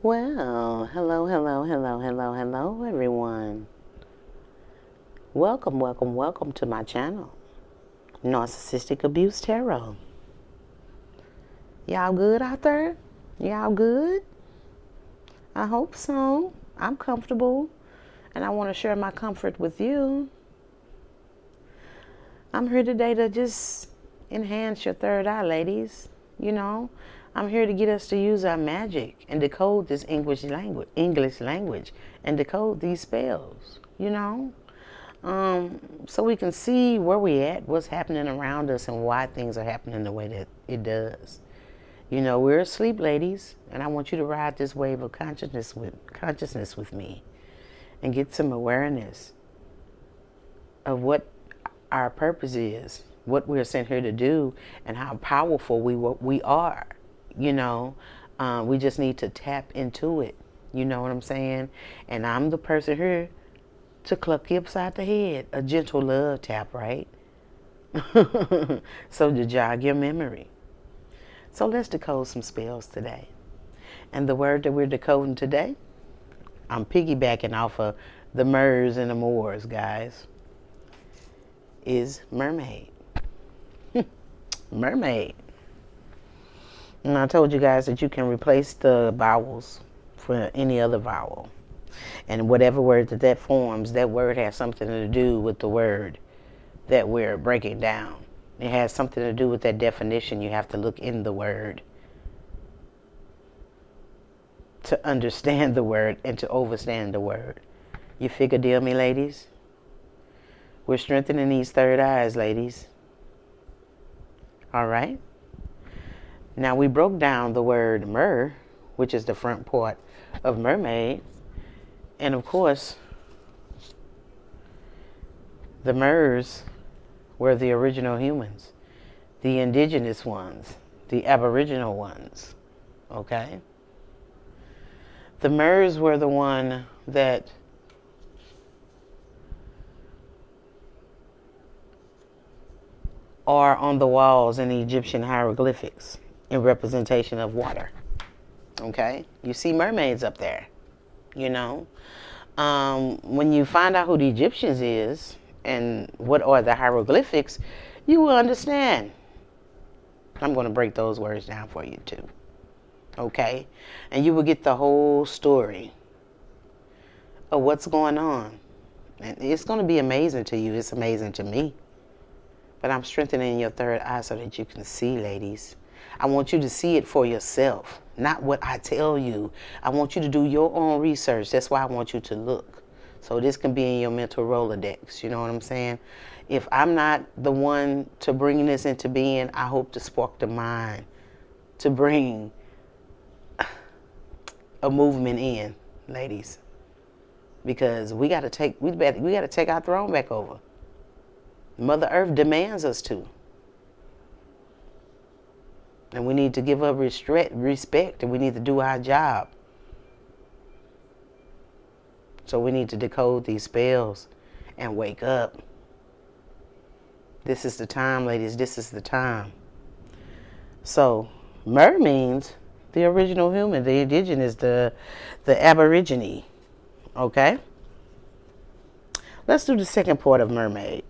Well, hello, everyone. Welcome to my channel, Narcissistic Abuse Tarot. Y'all good out there? Y'all good? I hope so. I'm comfortable, and I want to share my comfort with you. I'm here today to just enhance your third eye, ladies. You know, I'm here to get us to use our magic and decode this English language, and decode these spells. So we can see where we at, what's happening around us, and why things are happening the way that it does. We're asleep, ladies, and I want you to ride this wave of consciousness with me, and get some awareness of what our purpose is, what we're sent here to do, and how powerful we are. We just need to tap into it. You know what I'm saying? And I'm the person here to cluck you upside the head. A gentle love tap, right? So to jog your memory. So let's decode some spells today. And the word that we're decoding today, I'm piggybacking off of the Mers and the Moors, guys, is mermaid. Mermaid. And I told you guys that you can replace the vowels for any other vowel. And whatever word that forms, that word has something to do with the word that we're breaking down. It has something to do with that definition. You have to look in the word to understand the word and to overstand the word. You figure deal me, ladies? We're strengthening these third eyes, ladies. All right? Now we broke down the word mer, which is the front part of mermaid. And of course, the Mers were the original humans, the indigenous ones, the aboriginal ones, okay? The Mers were the one that are on the walls in the Egyptian hieroglyphics in representation of water, okay? You see mermaids up there, When you find out who the Egyptians is and what are the hieroglyphics, you will understand. I'm going to break those words down for you too. Okay? And you will get the whole story of what's going on. And it's going to be amazing to you. It's amazing to me. But I'm strengthening your third eye so that you can see, ladies. I want you to see it for yourself, not what I tell you. I want you to do your own research. That's why I want you to look. So this can be in your mental Rolodex. You know what I'm saying? If I'm not the one to bring this into being, I hope to spark the mind to bring a movement in, ladies. Because we got to take our throne back over. Mother Earth demands us to. And we need to give her respect, and we need to do our job. So we need to decode these spells and wake up. This is the time, ladies. This is the time. So, mer means the original human, the indigenous, the aborigine. Okay? Let's do the second part of mermaid.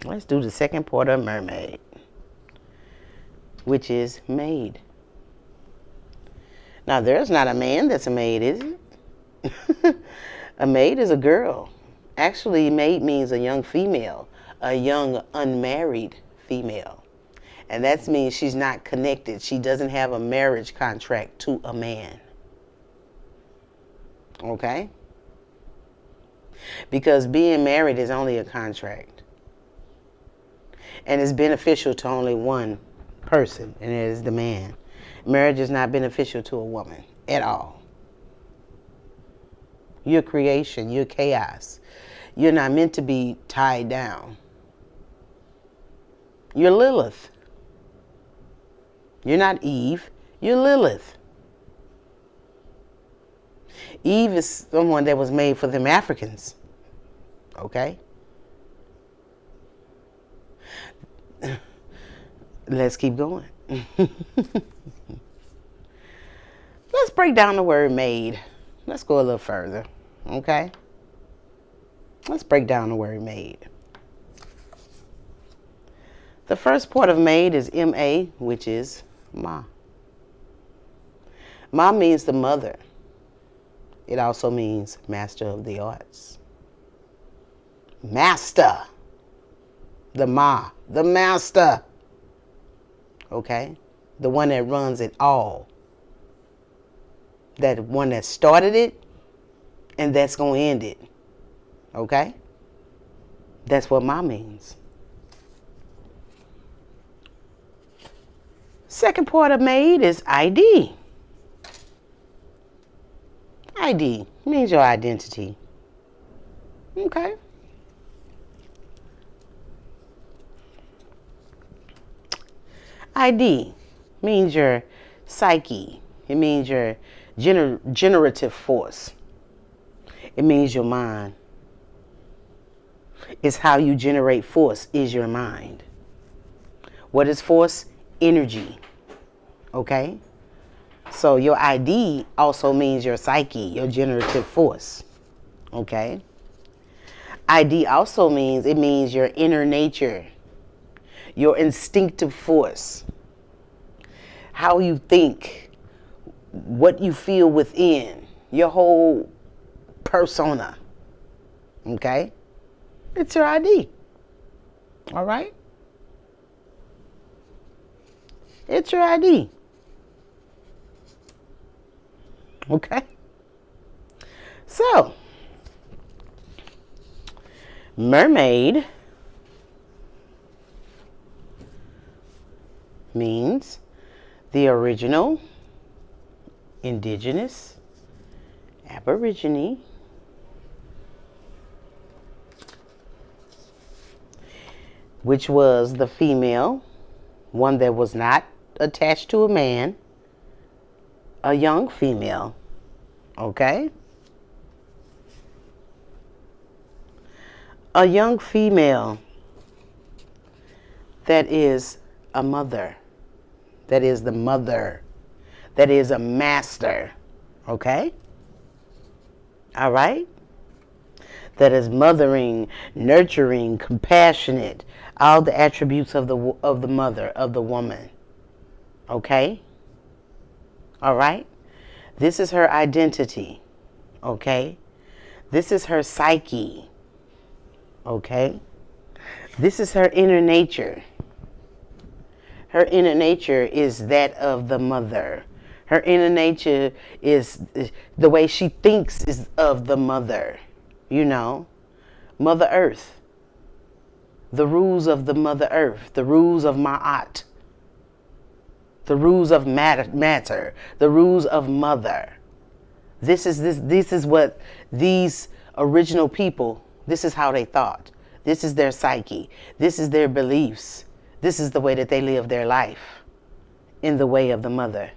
Let's do the second part of mermaid, which is maid. Now, there's not a man that's a maid, is it? A maid is a girl. Actually, maid means a young female, a young unmarried female. And that means she's not connected. She doesn't have a marriage contract to a man. Okay? Because being married is only a contract. And it's beneficial to only one person, and it is the man. Marriage is not beneficial to a woman at all. You're creation, you're chaos. You're not meant to be tied down. You're Lilith. You're not Eve, you're Lilith. Eve is someone that was made for them Africans. Okay? Let's keep going. Let's break down the word maid. Let's go a little further. Okay? Let's break down the word maid. The first part of maid is M-A, which is ma. Ma means the mother. It also means master of the arts. Master. The ma. The master. Okay? The one that runs it all. That one that started it and that's going to end it. Okay? That's what ma means. Second part of maid is ID. ID means your identity. Okay? ID means your psyche. It means your generative force. It means your mind. It's how you generate force is your mind. What is force? Energy. Okay? So your ID also means your psyche, your generative force. Okay? ID also means, it means your inner nature, your instinctive force, how you think, what you feel within, your whole persona. Okay? It's your ID. All right? It's your ID. Okay? So, mermaid means the original, indigenous, aborigine, which was the female, one that was not attached to a man, a young female. Okay? A young female that is a mother, that is the mother, that is a master. Okay? All right? That is mothering, nurturing, compassionate, all the attributes of the mother, of the woman. Okay? All right? This is her identity. Okay? This is her psyche. Okay? This is her inner nature. Her inner nature is that of the mother. Her inner nature is the way she thinks is of the mother. You know, Mother Earth. The rules of the Mother Earth. The rules of Ma'at. The rules of matter. The rules of mother. This is what these original people, this is how they thought. This is their psyche. This is their beliefs. This is the way that they live their life. In the way of the mother.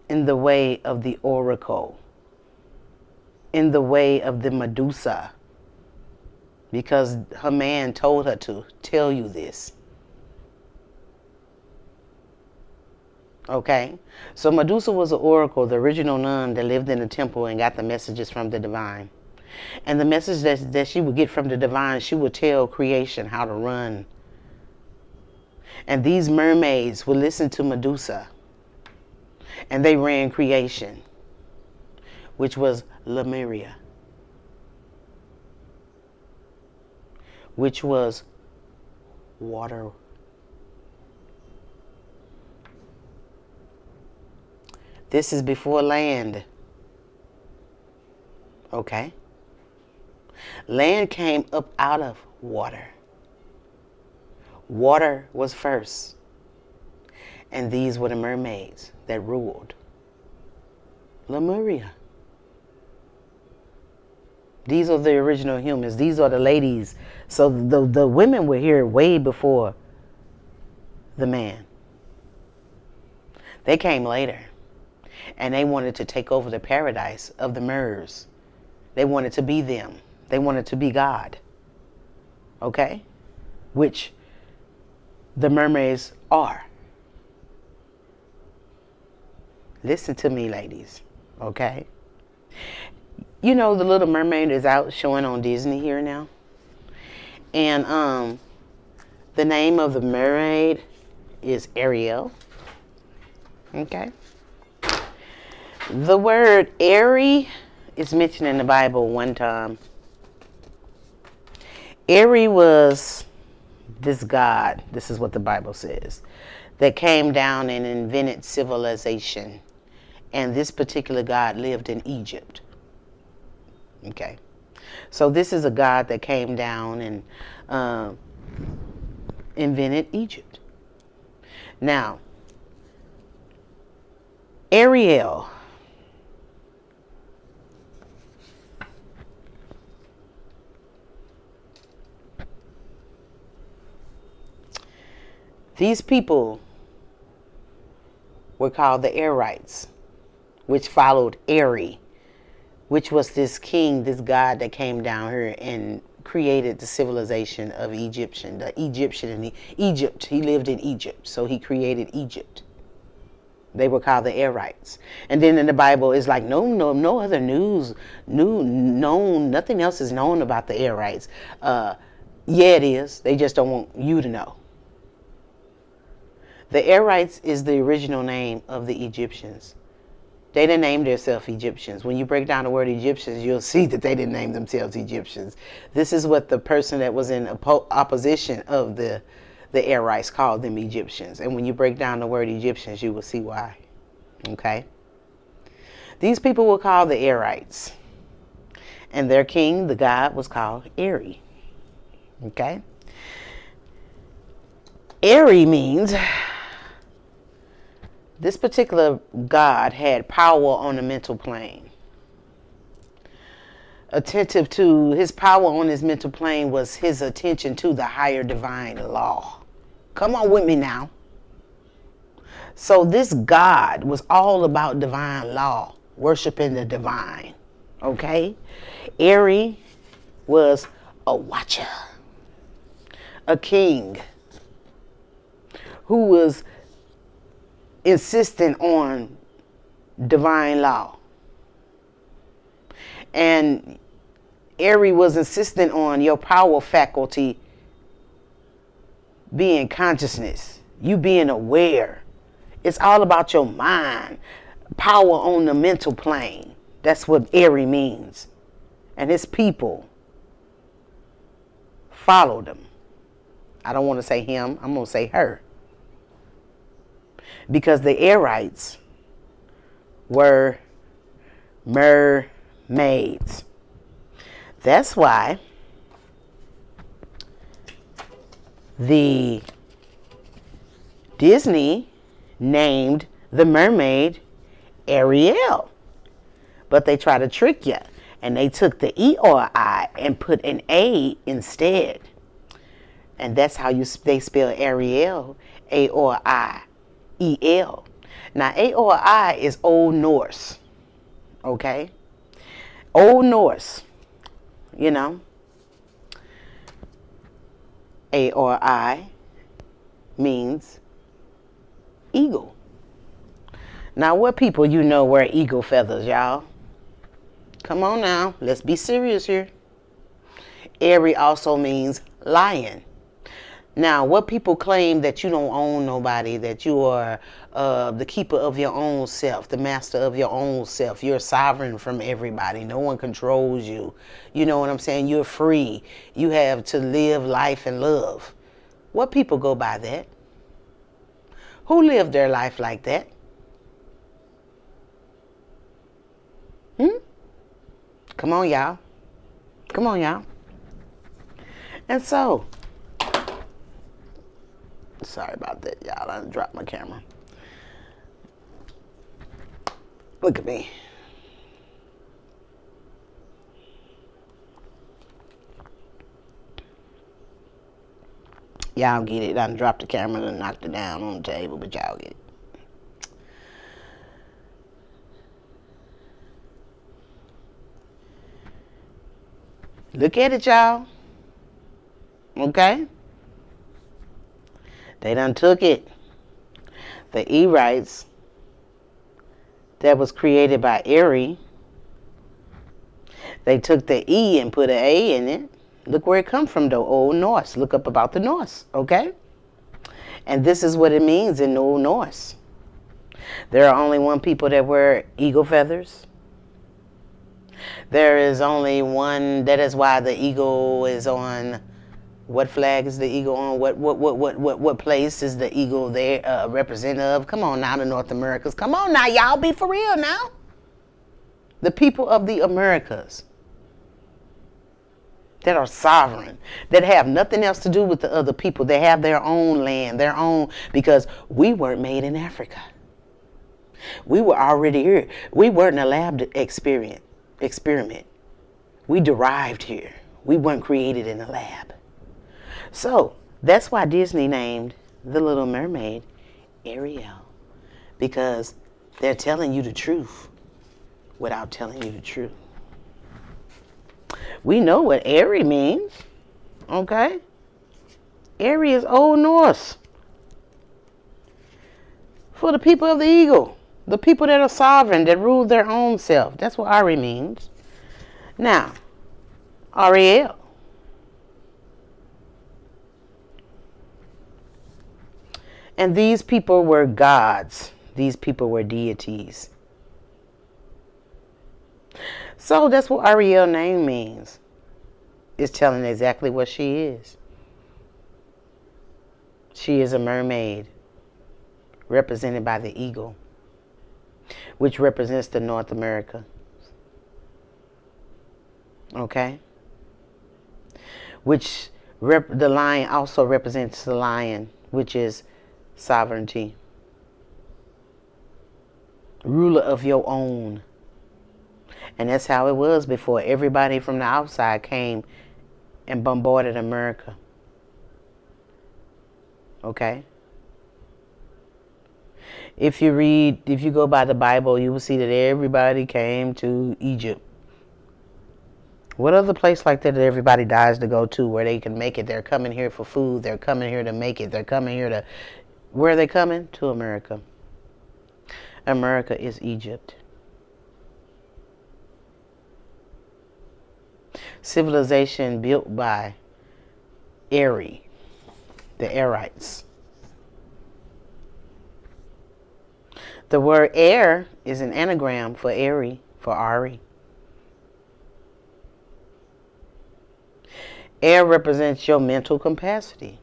In the way of the oracle. In the way of the Medusa. Because her man told her to tell you this. Okay? So Medusa was an oracle, the original nun that lived in the temple and got the messages from the divine. And the message that she would get from the divine, she would tell creation how to run. And these mermaids would listen to Medusa. And they ran creation, which was Lemuria, which was water. This is before land. Okay? Land came up out of water. Water was first. And these were the mermaids that ruled Lemuria. These are the original humans. These are the ladies. So the women were here way before the man. They came later. And they wanted to take over the paradise of the Mers. They wanted to be them. They wanted to be God. Okay? Which the mermaids are. Listen to me, ladies. Okay? You know, The Little Mermaid is out showing on Disney here now. And the name of the mermaid is Ariel. Okay? The word airy is mentioned in the Bible one time. Airy was this god, this is what the Bible says, that came down and invented civilization. And this particular god lived in Egypt. Okay. So this is a god that came down and invented Egypt. Now, Ariel. These people were called the Airites, which followed Eri, which was this king, this god that came down here and created the civilization of Egypt. He lived in Egypt, so he created Egypt. They were called the Airites. And then in the Bible, it's like no other nothing else is known about the Airites. Yeah, it is. They just don't want you to know. The Airites is the original name of the Egyptians. They didn't name themselves Egyptians. When you break down the word Egyptians, you'll see that they didn't name themselves Egyptians. This is what the person that was in opposition of the Airites called them Egyptians. And when you break down the word Egyptians, you will see why. Okay? These people were called the Airites. And their king, the god, was called Eri. Okay? Eri means this particular god had power on the mental plane. Attentive to his power on his mental plane was his attention to the higher divine law. Come on with me now. So this god was all about divine law, worshiping the divine. Okay? Eri was a watcher, a king who was insisting on divine law. And Eri was insisting on your power faculty being consciousness, you being aware. It's all about your mind, power on the mental plane. That's what Eri means. And his people followed him. I don't want to say him, I'm going to say her. Because the Airites were mermaids. That's why the Disney named the mermaid Ariel. But they try to trick you. And they took the E-R-I and put an A instead. And that's how they spell Ariel, A-R-I-E-L. Now, A-R-I is Old Norse. Okay? Old Norse. You know? A-R-I means eagle. Now, what people you know wear eagle feathers, y'all? Come on now. Let's be serious here. Eri also means lion. Now, what people claim that you don't own nobody, that you are the keeper of your own self, the master of your own self. You're sovereign from everybody. No one controls you. You know what I'm saying? You're free. You have to live life and love. What people go by that? Who lived their life like that? Come on, y'all. Come on, y'all. And so, sorry about that, y'all. I dropped my camera. Look at me. Y'all get it. I dropped the camera and knocked it down on the table, but y'all get it. Look at it, y'all. Okay? They done took it. The Airites that was created by Erie. They took the E and put an A in it. Look where it comes from, though. Old Norse. Look up about the Norse, okay? And this is what it means in Old Norse. There are only one people that wear eagle feathers. There is only one. That is why the eagle is on. What flag is the eagle on? What place is the eagle there representative? Come on now, the North Americas. Come on now, y'all, be for real now. The people of the Americas that are sovereign, that have nothing else to do with the other people. They have their own land, their own, because we weren't made in Africa. We were already here. We weren't a lab experiment. We derived here. We weren't created in a lab. So that's why Disney named The Little Mermaid Ariel, because they're telling you the truth without telling you the truth. We know what Airy means, okay? Airy is Old Norse for the people of the eagle, the people that are sovereign, that rule their own self. That's what Ari means. Now, Ariel. And these people were gods. These people were deities. So that's what Ariel's name means. It's telling exactly what she is. She is a mermaid, represented by the eagle, which represents the North America. Okay? Which the lion also represents the lion, which is sovereignty. Ruler of your own. And that's how it was before everybody from the outside came and bombarded America. Okay? If you go by the Bible, you will see that everybody came to Egypt. What other place like that everybody dies to go to where they can make it? They're coming here for food. They're coming here to make it. They're coming here to... Where are they coming? To America. America is Egypt. Civilization built by Eri, the Erites. The word air is an anagram for Eri, for Ari. Air represents your mental capacity.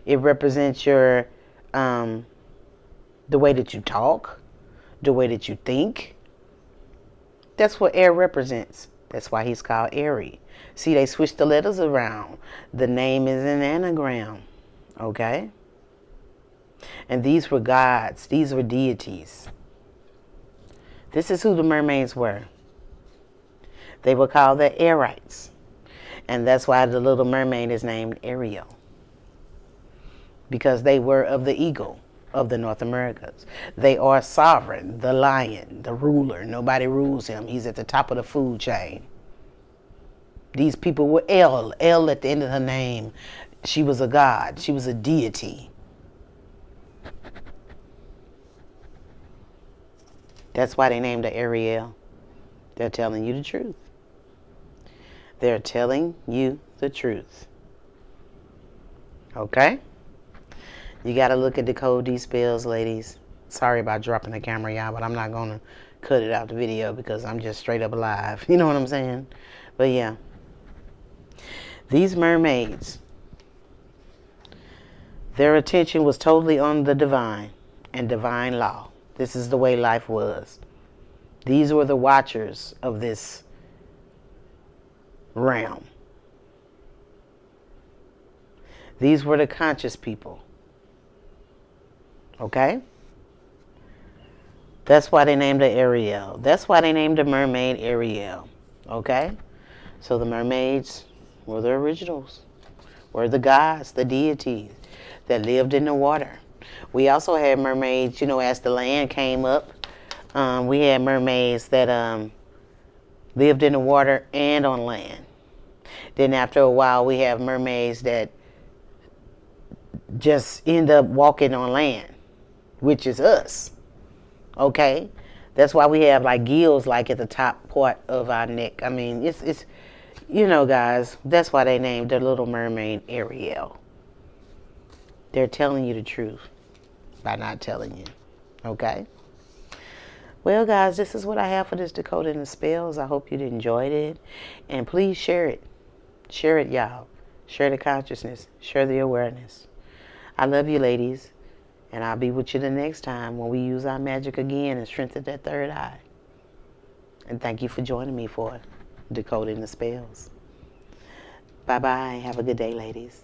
It represents your the way that you talk, the way that you think. That's what air represents. That's why he's called Airy. See, they switched the letters around. The name is an anagram. Okay? And these were gods. These were deities. This is who the mermaids were. They were called the Airites. And that's why the Little Mermaid is named Ariel. Because they were of the eagle of the North Americas. They are sovereign, the lion, the ruler. Nobody rules him. He's at the top of the food chain. These people were El at the end of her name. She was a god. She was a deity. That's why they named her Ariel. They're telling you the truth. They're telling you the truth. Okay? You got to look at decode these spells, ladies. Sorry about dropping the camera, y'all, but I'm not going to cut it out the video because I'm just straight up alive. You know what I'm saying? But yeah. These mermaids, their attention was totally on the divine and divine law. This is the way life was. These were the watchers of this realm. These were the conscious people. Okay? That's why they named her Ariel. That's why they named the mermaid Ariel. Okay? So the mermaids were the originals. Were the gods, the deities that lived in the water. We also had mermaids, as the land came up. We had mermaids that lived in the water and on land. Then after a while, we have mermaids that just end up walking on land, which is us. Okay? That's why we have like gills like at the top part of our neck. I mean, it's you know, guys, that's why they named the Little Mermaid Ariel. They're telling you the truth by not telling you. Okay? Well, guys, this is what I have for this Decoding the Spells. I hope you enjoyed it. And please share it. Share it, y'all. Share the consciousness. Share the awareness. I love you, ladies. And I'll be with you the next time when we use our magic again and strengthen that third eye. And thank you for joining me for Decoding the Spells. Bye-bye. Have a good day, ladies.